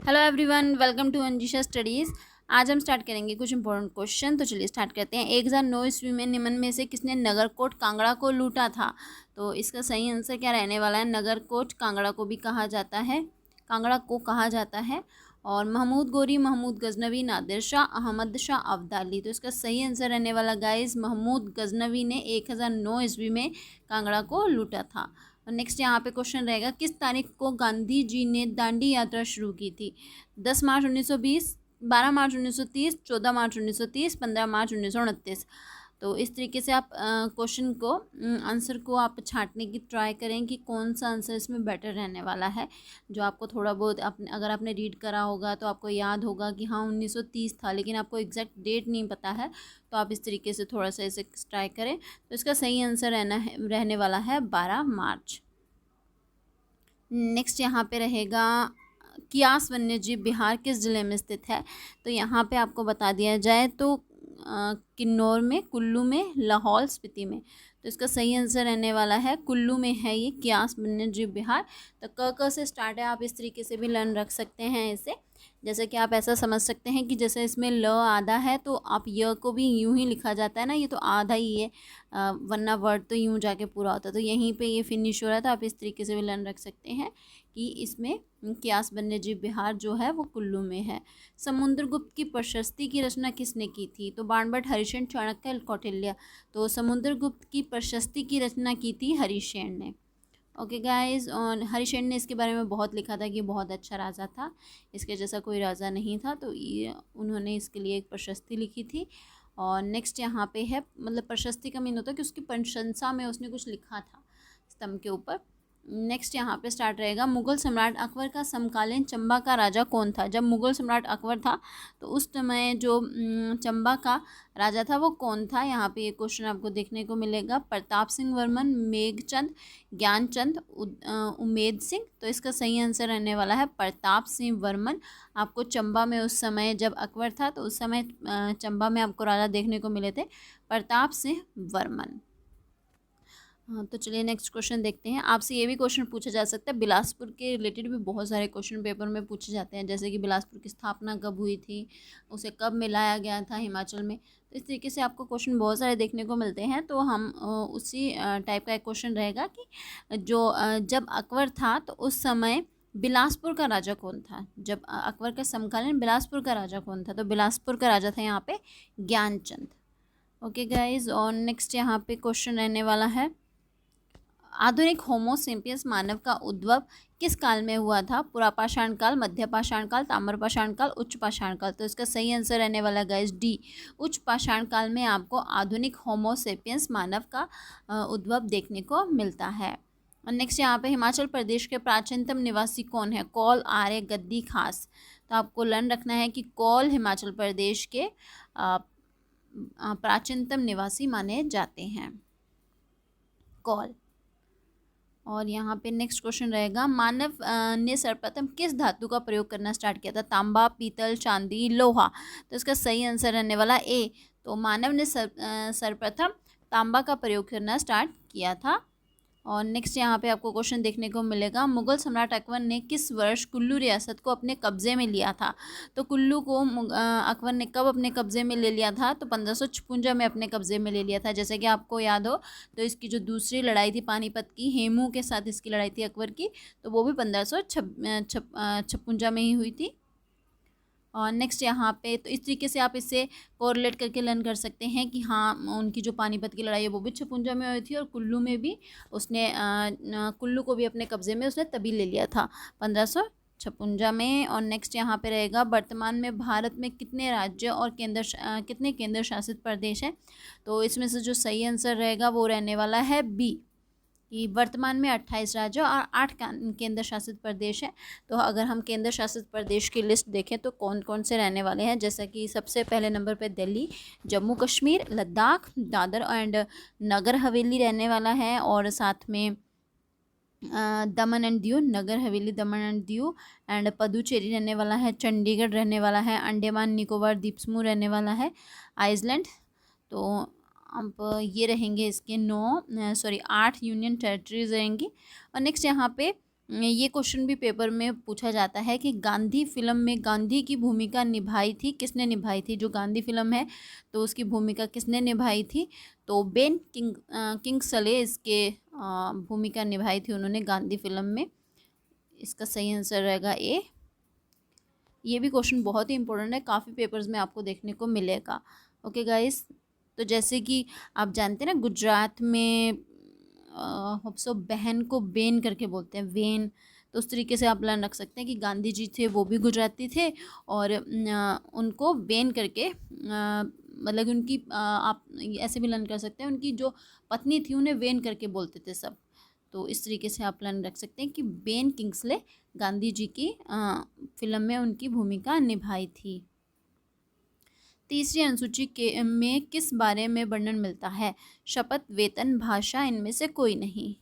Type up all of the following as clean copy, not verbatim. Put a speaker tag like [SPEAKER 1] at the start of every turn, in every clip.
[SPEAKER 1] Hello everyone, welcome to Anjisha studies. आज हम start करेंगे कुछ इंपॉर्टेंट क्वेश्चन। तो चलिए स्टार्ट करते हैं। 1009 ईस्वी में निम्न में से किसने नगरकोट कांगड़ा को लूटा था? तो इसका सही आंसर क्या रहने वाला है? नगरकोट कांगड़ा को भी कहा जाता है, कांगड़ा को कहा जाता है। और महमूद गोरी, महमूद गजनवी, नादिर शाह, अहमद शाह अब्दाली। तो इसका सही आंसर रहने वाला गाइस महमूद गजनवी ने 1009 ईस्वी में कांगड़ा को लूटा था। और नेक्स्ट यहाँ पे क्वेश्चन रहेगा, किस तारीख को गांधी जी ने दांडी यात्रा शुरू की थी? 10 मार्च 1920, 12 मार्च 1930, 14 मार्च 1930, 15 मार्च 1929। तो इस तरीके से आप क्वेश्चन को आंसर को आप छांटने की ट्राई करें कि कौन सा आंसर इसमें बेटर रहने वाला है। जो आपको थोड़ा बहुत अगर आपने रीड करा होगा तो आपको याद होगा कि हाँ 1930 था, लेकिन आपको एग्जैक्ट डेट नहीं पता है, तो आप इस तरीके से थोड़ा सा इसे ट्राई करें। तो इसका सही आंसर रहने वाला है 12 मार्च। नेक्स्ट यहाँ पे रहेगा, कियास वन्यजीव विहार किस ज़िले में स्थित है? तो यहाँ पे आपको बता दिया जाए तो किन्नौर में, कुल्लू में, लाहौल स्पीति में। तो इसका सही आंसर रहने वाला है कुल्लू में है ये कियास वन्यजीव विहार। तो क से स्टार्ट है, आप इस तरीके से भी लर्न रख सकते हैं इसे। जैसे कि आप ऐसा समझ सकते हैं कि जैसे इसमें ल आधा है तो आप य को भी यूं ही लिखा जाता है ना, ये तो आधा ही है, वरना वर्ड तो यूं जाके पूरा होता है। तो यहीं पे ये फिनिश हो रहा था। आप इस तरीके से भी लर्न रख सकते हैं कि इसमें क्यास वन्यजीव विहार जो है वो कुल्लू में है। समुद्रगुप्त की प्रशस्ति की रचना किसने की थी? तो बाणभट्ट, हरिसेन, चाणक्य, कौटिल्य। तो समुद्रगुप्त की प्रशस्ति की रचना की थी हरिसेन ने। ओके गाइस, और हरिसेन ने इसके बारे में बहुत लिखा था कि बहुत अच्छा राजा था, इसके जैसा कोई राजा नहीं था। तो ये उन्होंने इसके लिए एक प्रशस्ति लिखी थी। और नेक्स्ट यहाँ पे है, मतलब प्रशस्ति का मीन होता है कि उसकी प्रशंसा में उसने कुछ लिखा था स्तंभ के ऊपर। नेक्स्ट यहाँ पे स्टार्ट रहेगा, मुगल सम्राट अकबर का समकालीन चंबा का राजा कौन था? जब मुगल सम्राट अकबर था तो उस समय जो चंबा का राजा था वो कौन था? यहाँ पे ये क्वेश्चन आपको देखने को मिलेगा। प्रताप सिंह वर्मन, मेघचंद, ज्ञानचंद, उमेद सिंह। तो इसका सही आंसर रहने वाला है प्रताप सिंह वर्मन। आपको चंबा में उस समय जब अकबर था तो उस समय चंबा में आपको राजा देखने को मिले थे प्रताप सिंह वर्मन। हाँ, तो चलिए नेक्स्ट क्वेश्चन देखते हैं। आपसे ये भी क्वेश्चन पूछा जा सकता है, बिलासपुर के रिलेटेड भी बहुत सारे क्वेश्चन पेपर में पूछे जाते हैं, जैसे कि बिलासपुर की स्थापना कब हुई थी, उसे कब मिलाया गया था हिमाचल में। तो इस तरीके से आपको क्वेश्चन बहुत सारे देखने को मिलते हैं। तो हम उसी टाइप का एक क्वेश्चन रहेगा कि जब अकबर था तो उस समय बिलासपुर का राजा कौन था? जब अकबर का समकालीन बिलासपुर का राजा कौन था? तो बिलासपुर का राजा था यहाँ पे ज्ञानचंद। ओके गाइज, और नेक्स्ट यहाँ पे क्वेश्चन रहने वाला है, आधुनिक होमोसेपियंस मानव का उद्भव किस काल में हुआ था? पुरापाषाण काल, मध्य पाषाण काल, ताम्रपाषाण काल, उच्च पाषाण काल। तो इसका सही आंसर रहने वाला गाइस डी, उच्च पाषाण काल में आपको आधुनिक होमोसेपियंस मानव का उद्भव देखने को मिलता है। और नेक्स्ट यहाँ पे, हिमाचल प्रदेश के प्राचीनतम निवासी कौन है? कौल, आर्य, गद्दी, खास। तो आपको लर्न रखना है कि कौल हिमाचल प्रदेश के प्राचीनतम निवासी माने जाते हैं, कौल। और यहाँ पे नेक्स्ट क्वेश्चन रहेगा, मानव ने सर्वप्रथम किस धातु का प्रयोग करना स्टार्ट किया था? तांबा, पीतल, चांदी, लोहा। तो इसका सही आंसर रहने वाला ए। तो मानव ने सर्वप्रथम तांबा का प्रयोग करना स्टार्ट किया था। और नेक्स्ट यहाँ पे आपको क्वेश्चन देखने को मिलेगा, मुगल सम्राट अकबर ने किस वर्ष कुल्लू रियासत को अपने कब्जे में लिया था? तो कुल्लू को अकबर ने कब अपने कब्जे में ले लिया था? तो 1556 में अपने कब्जे में ले लिया था। जैसे कि आपको याद हो तो इसकी जो दूसरी लड़ाई थी पानीपत की, हेमू के साथ इसकी लड़ाई थी अकबर की, तो वो भी 1556 में ही हुई थी। और नेक्स्ट यहाँ पे, तो इस तरीके से आप इससे कोरिलेट करके लर्न कर सकते हैं कि हाँ उनकी जो पानीपत की लड़ाई है वो भी 56 में हुई थी, और कुल्लू में भी उसने कुल्लू को भी अपने कब्जे में उसने तभी ले लिया था 1556 में। और नेक्स्ट यहाँ पे रहेगा, वर्तमान में भारत में कितने राज्य और कितने केंद्र शासित प्रदेश हैं? तो इसमें से जो सही आंसर रहेगा वो रहने वाला है बी, कि वर्तमान में 28 राज्य और 8 केंद्र शासित प्रदेश हैं। तो अगर हम केंद्र शासित प्रदेश की लिस्ट देखें तो कौन कौन से रहने वाले हैं, जैसा कि सबसे पहले नंबर पे दिल्ली, जम्मू कश्मीर, लद्दाख, दादर एंड नगर हवेली रहने वाला है, और साथ में दमन and Diu, Nagar Haveli, Daman and Diu and Puducherry रहने वाला है, चंडीगढ़ रहने वाला है, अंडमान निकोबार द्वीप समूह रहने वाला है, आइसलैंड। तो अब ये रहेंगे इसके 8 यूनियन टेरिटरीज रहेंगी। और नेक्स्ट यहाँ पे ये क्वेश्चन भी पेपर में पूछा जाता है कि गांधी फिल्म में गांधी की भूमिका निभाई थी, किसने निभाई थी? जो गांधी फिल्म है तो उसकी भूमिका किसने निभाई थी? तो बेन किंग्सले इसके भूमिका निभाई थी उन्होंने गांधी फिल्म में। इसका सही आंसर रहेगा ए। ये भी क्वेश्चन बहुत ही इंपॉर्टेंट है, काफ़ी पेपर्स में आपको देखने को मिलेगा। ओके गाइस, तो जैसे कि आप जानते हैं ना, गुजरात में होप्सो बहन को बेन करके बोलते हैं, वेन। तो उस तरीके से आप लर्न रख सकते हैं कि गांधी जी थे वो भी गुजराती थे, और उनको बेन करके मतलब उनकी आप ऐसे भी लर्न कर सकते हैं, उनकी जो पत्नी थी उन्हें वेन करके बोलते थे सब। तो इस तरीके से आप लर्न रख सकते हैं कि बेन किंग्सले गांधी जी की फिल्म में उनकी भूमिका निभाई थी। तीसरी अनुसूची के में किस बारे में वर्णन मिलता है? शपथ, वेतन, भाषा, इनमें से कोई नहीं।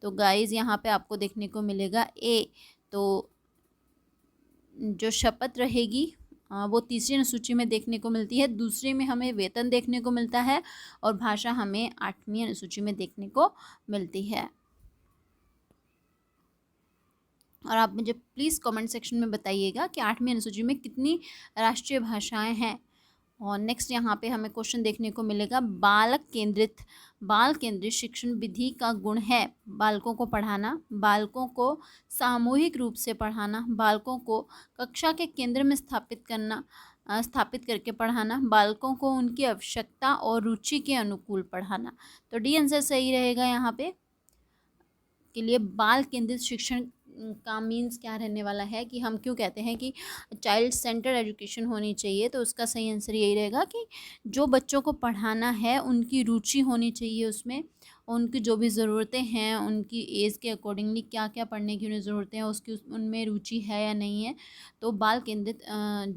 [SPEAKER 1] तो गाइस यहाँ पे आपको देखने को मिलेगा ए। तो जो शपथ रहेगी वो तीसरी अनुसूची में देखने को मिलती है, दूसरी में हमें वेतन देखने को मिलता है, और भाषा हमें 8वीं अनुसूची में देखने को मिलती है। और आप मुझे प्लीज़ कमेंट सेक्शन में बताइएगा कि 8वीं अनुसूची में कितनी राष्ट्रीय भाषाएं हैं। और नेक्स्ट यहाँ पे हमें क्वेश्चन देखने को मिलेगा, बाल केंद्रित शिक्षण विधि का गुण है बालकों को पढ़ाना, बालकों को सामूहिक रूप से पढ़ाना, बालकों को कक्षा के केंद्र में स्थापित करके पढ़ाना, बालकों को उनकी आवश्यकता और रुचि के अनुकूल पढ़ाना। तो डी आंसर सही रहेगा यहाँ पे के लिए। बाल केंद्रित शिक्षण का मीन्स क्या रहने वाला है कि हम क्यों कहते हैं कि चाइल्ड सेंटर्ड एजुकेशन होनी चाहिए, तो उसका सही आंसर यही रहेगा कि जो बच्चों को पढ़ाना है उनकी रुचि होनी चाहिए उसमें, उनकी जो भी ज़रूरतें हैं उनकी एज के अकॉर्डिंगली क्या क्या पढ़ने की उन्हें ज़रूरतें हैं उसकी उनमें रुचि है या नहीं है, तो बाल केंद्रित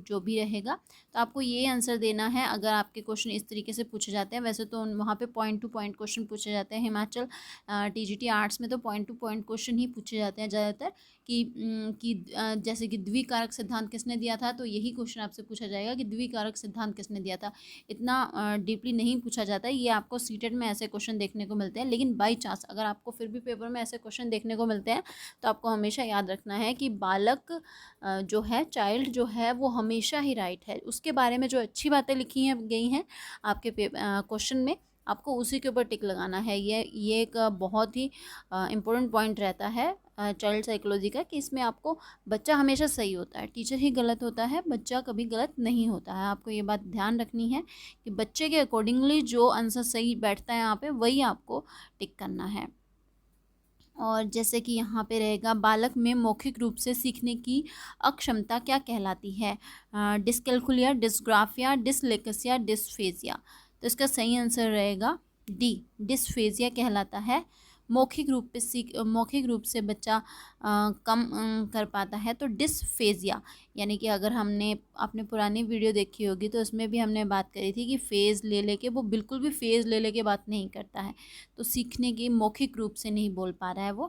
[SPEAKER 1] जो भी रहेगा। तो आपको ये आंसर देना है अगर आपके क्वेश्चन इस तरीके से पूछे जाते हैं। वैसे तो वहाँ पे पॉइंट टू पॉइंट क्वेश्चन पूछे जाते हैं, हिमाचल टीजीटी आर्ट्स में तो पॉइंट टू पॉइंट क्वेश्चन ही पूछे जाते हैं ज़्यादातर, कि जैसे कि द्विकारक सिद्धांत किसने दिया था, तो यही क्वेश्चन आपसे पूछा जाएगा कि द्विकारक सिद्धांत किसने दिया था। इतना डीपली नहीं पूछा जाता है, ये आपको सीटेट में ऐसे क्वेश्चन देखने को मिलते हैं। लेकिन बाई चांस अगर आपको फिर भी पेपर में ऐसे क्वेश्चन देखने को मिलते हैं तो आपको हमेशा याद रखना है कि बालक जो है, चाइल्ड जो है, वो हमेशा ही राइट है। उसके बारे में जो अच्छी बातें लिखी हैं गई हैं आपके क्वेश्चन में, आपको उसी के ऊपर टिक लगाना है। ये एक बहुत ही इम्पोर्टेंट पॉइंट रहता है चाइल्ड साइकोलॉजी का, कि इसमें आपको बच्चा हमेशा सही होता है, टीचर ही गलत होता है, बच्चा कभी गलत नहीं होता है। आपको ये बात ध्यान रखनी है कि बच्चे के अकॉर्डिंगली जो आंसर सही बैठता है यहाँ पे वही आपको टिक करना है। और जैसे कि यहाँ पे रहेगा, बालक में मौखिक रूप से सीखने की अक्षमता क्या कहलाती है? डिसकैल्कुलिया, डिसग्राफिया, डिसलेक्सिया, डिसफेजिया। तो इसका सही आंसर रहेगा डी, डिसफेजिया कहलाता है। मौखिक रूप से बच्चा कम कर पाता है तो डिसफेजिया, यानी कि अगर आपने पुरानी वीडियो देखी होगी तो उसमें भी हमने बात करी थी कि फेज़ ले लेके वो बिल्कुल भी फेज़ ले लेके बात नहीं करता है, तो सीखने की मौखिक रूप से नहीं बोल पा रहा है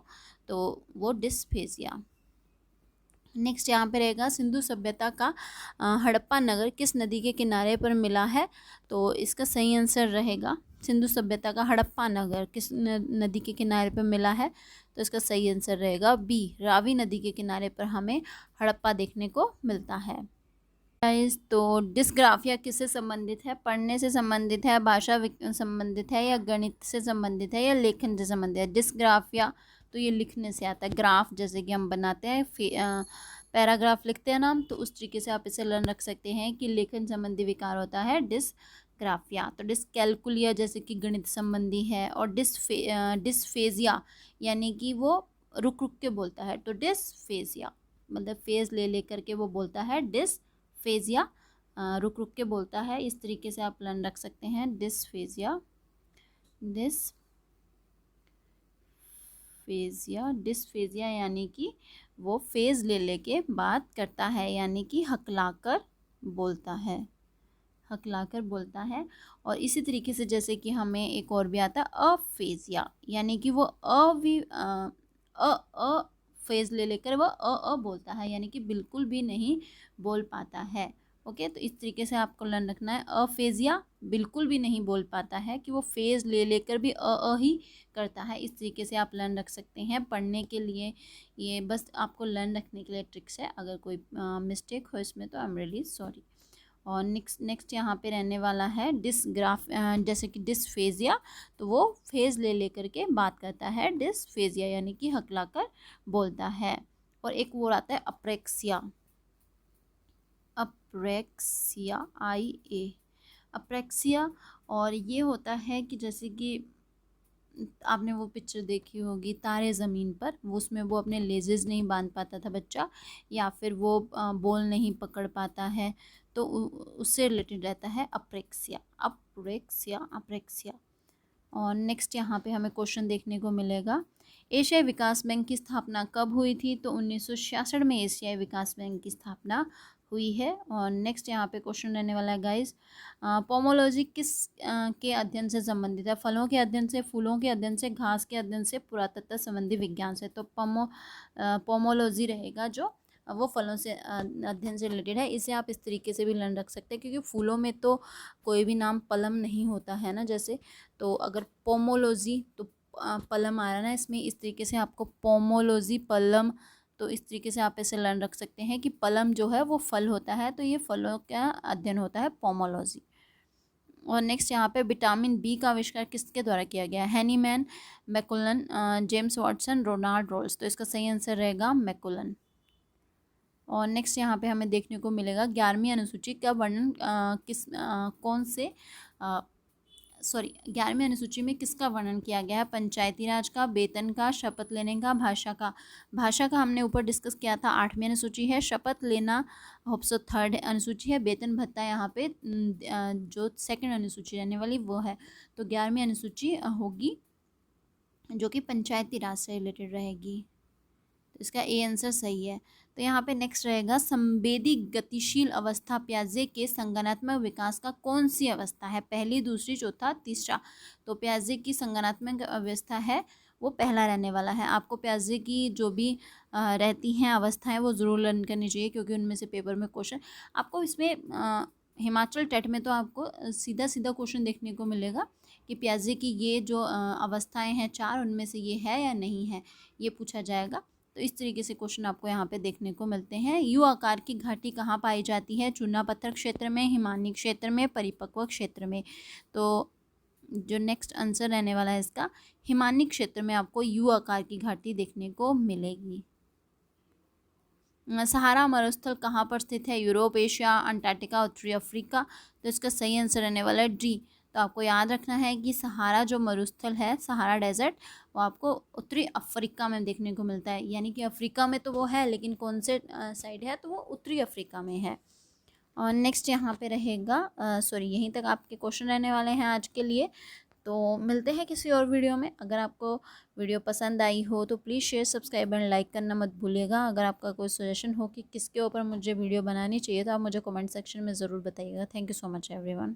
[SPEAKER 1] तो वो डिसफेजिया। नेक्स्ट यहाँ पे रहेगा, सिंधु सभ्यता का हड़प्पा नगर किस नदी के किनारे पर मिला है? तो इसका सही आंसर रहेगा, सिंधु सभ्यता का हड़प्पा नगर किस नदी के किनारे पर मिला है? तो इसका सही आंसर रहेगा बी, रावी नदी के किनारे पर हमें हड़प्पा देखने को मिलता है। तो डिस्ग्राफिया किससे संबंधित है? पढ़ने से संबंधित है, भाषा संबंधित है, या गणित से संबंधित है, या लेखन से संबंधित है? डिस्ग्राफिया तो ये लिखने से आता है, ग्राफ जैसे कि हम बनाते हैं, पैराग्राफ लिखते हैं ना हम, तो उस तरीके से आप इसे लर्न रख सकते हैं कि लेखन संबंधी विकार होता है डिस्ग्राफिया। तो डिसकैल्कुलिया जैसे कि गणित संबंधी है, और डिसफेजिया यानी कि वो रुक रुक के बोलता है, तो डिसफेजिया मतलब फेज ले लेकर के वो बोलता है, डिसफेजिया रुक रुक के बोलता है। इस तरीके से आप लर्न रख सकते हैं, डिसफेजिया, डिसफेजिया यानी कि वो फेज ले लेके बात करता है, यानी कि हकलाकर बोलता है। और इसी तरीके से जैसे कि हमें एक और भी आता है, अफेजिया, यानी कि वो फेज ले लेकर वो बोलता है, यानी कि बिल्कुल भी नहीं बोल पाता है। ओके, तो इस तरीके से आपको लर्न रखना है। अफेजिया बिल्कुल भी नहीं बोल पाता है कि वो फेज ले लेकर भी ही करता है। इस तरीके से आप लर्न रख सकते हैं पढ़ने के लिए। ये बस आपको लर्न रखने के लिए ट्रिक्स है। अगर कोई मिस्टेक हो इसमें तो आई एम रियली सॉरी। और नेक्स्ट यहाँ पे रहने वाला है डिसग्राफ, जैसे कि डिसफेजिया, तो वो फेज ले लेकर के बात करता है। डिसफेजिया यानी कि हकलाकर बोलता है। और एक वो आता है अप्रेक्सिया, अप्रेक्सिया IA, अप्रेक्सिया। और ये होता है कि जैसे कि आपने वो पिक्चर देखी होगी तारे ज़मीन पर, वो उसमें वो अपने लेजेस नहीं बांध पाता था बच्चा, या फिर वो बॉल नहीं पकड़ पाता है, तो उससे रिलेटेड रहता है अप्रेक्सिया, अप्रेक्सिया, अप्रेक्सिया। और नेक्स्ट यहाँ पे हमें क्वेश्चन देखने को मिलेगा, एशियाई विकास बैंक की स्थापना कब हुई थी? तो 1966 में एशियाई विकास बैंक की स्थापना हुई है। और नेक्स्ट यहाँ पे क्वेश्चन रहने वाला है गाइस, पोमोलॉजी किस के अध्ययन से संबंधित है? फलों के अध्ययन से, फूलों के अध्ययन से, घास के अध्ययन से, पुरातत्व संबंधी विज्ञान से। तो पोमोलॉजी रहेगा जो वो फलों से अध्ययन से रिलेटेड है। इसे आप इस तरीके से भी लर्न रख सकते हैं, क्योंकि फूलों में तो कोई भी नाम पलम नहीं होता है ना, जैसे, तो अगर पोमोलॉजी तो पलम आ रहा है ना इसमें, इस तरीके से आपको पोमोलॉजी पलम, तो इस तरीके से आप ऐसे लर्न रख सकते हैं कि पलम जो है वो फल होता है, तो ये फलों का अध्ययन होता है पोमोलॉजी। और नेक्स्ट यहाँ पे विटामिन बी का आविष्कार किसके द्वारा किया गया है? Hahnemann, मैकुलन, James Watson, Ronald roles. तो इसका सही आंसर रहेगा मैकुलन। और नेक्स्ट यहाँ पे हमें देखने को मिलेगा 11वीं अनुसूची का वर्णन कौन से 11वीं अनुसूची में किसका वर्णन किया गया है? पंचायती राज का, वेतन का, शपथ लेने का, भाषा का। भाषा का हमने ऊपर डिस्कस किया था, 8वीं अनुसूची है। शपथ लेना होप सो 3rd अनुसूची है। वेतन भत्ता यहाँ पे जो 2nd अनुसूची रहने वाली वो है। तो 11वीं अनुसूची होगी जो कि पंचायती राज से रिलेटेड रहेगी। तो इसका ए आंसर सही है। तो यहाँ पे नेक्स्ट रहेगा, संवेदी गतिशील अवस्था प्याजे के संज्ञानात्मक विकास का कौन सी अवस्था है? पहली, दूसरी, चौथा, तीसरा। तो प्याजे की संज्ञानात्मक अवस्था है वो पहला रहने वाला है। आपको प्याजे की जो भी रहती हैं अवस्थाएं वो ज़रूर लर्न करनी चाहिए, क्योंकि उनमें से पेपर में क्वेश्चन आपको इसमें हिमाचल टेट में तो आपको सीधा सीधा क्वेश्चन देखने को मिलेगा कि प्याजे की ये जो अवस्थाएं हैं 4, उनमें से ये है या नहीं है, ये पूछा जाएगा। तो इस तरीके से क्वेश्चन आपको यहाँ पे देखने को मिलते हैं। यू आकार की घाटी कहाँ पाई जाती है? चूना पत्थर क्षेत्र में, हिमानी क्षेत्र में, परिपक्व क्षेत्र में। तो जो नेक्स्ट आंसर रहने वाला है इसका, हिमानी क्षेत्र में आपको यू आकार की घाटी देखने को मिलेगी। सहारा मरुस्थल कहाँ पर स्थित है? यूरोप, एशिया, अंटार्कटिका, उत्तरी अफ्रीका। तो इसका सही आंसर रहने वाला है डी। तो आपको याद रखना है कि सहारा जो मरुस्थल है, सहारा डेजर्ट, वो आपको उत्तरी अफ्रीका में देखने को मिलता है। यानी कि अफ्रीका में तो वो है, लेकिन कौन से साइड है? तो वो उत्तरी अफ्रीका में है। और नेक्स्ट यहाँ पे रहेगा, यहीं तक आपके क्वेश्चन रहने वाले हैं आज के लिए। तो मिलते हैं किसी और वीडियो में। अगर आपको वीडियो पसंद आई हो तो please share, subscribe and like करना मत भूलिएगा। अगर आपका कोई सजेशन हो कि किसके ऊपर मुझे वीडियो बनानी चाहिए तो आप मुझे कमेंट सेक्शन में ज़रूर बताइएगा। Thank you so much everyone.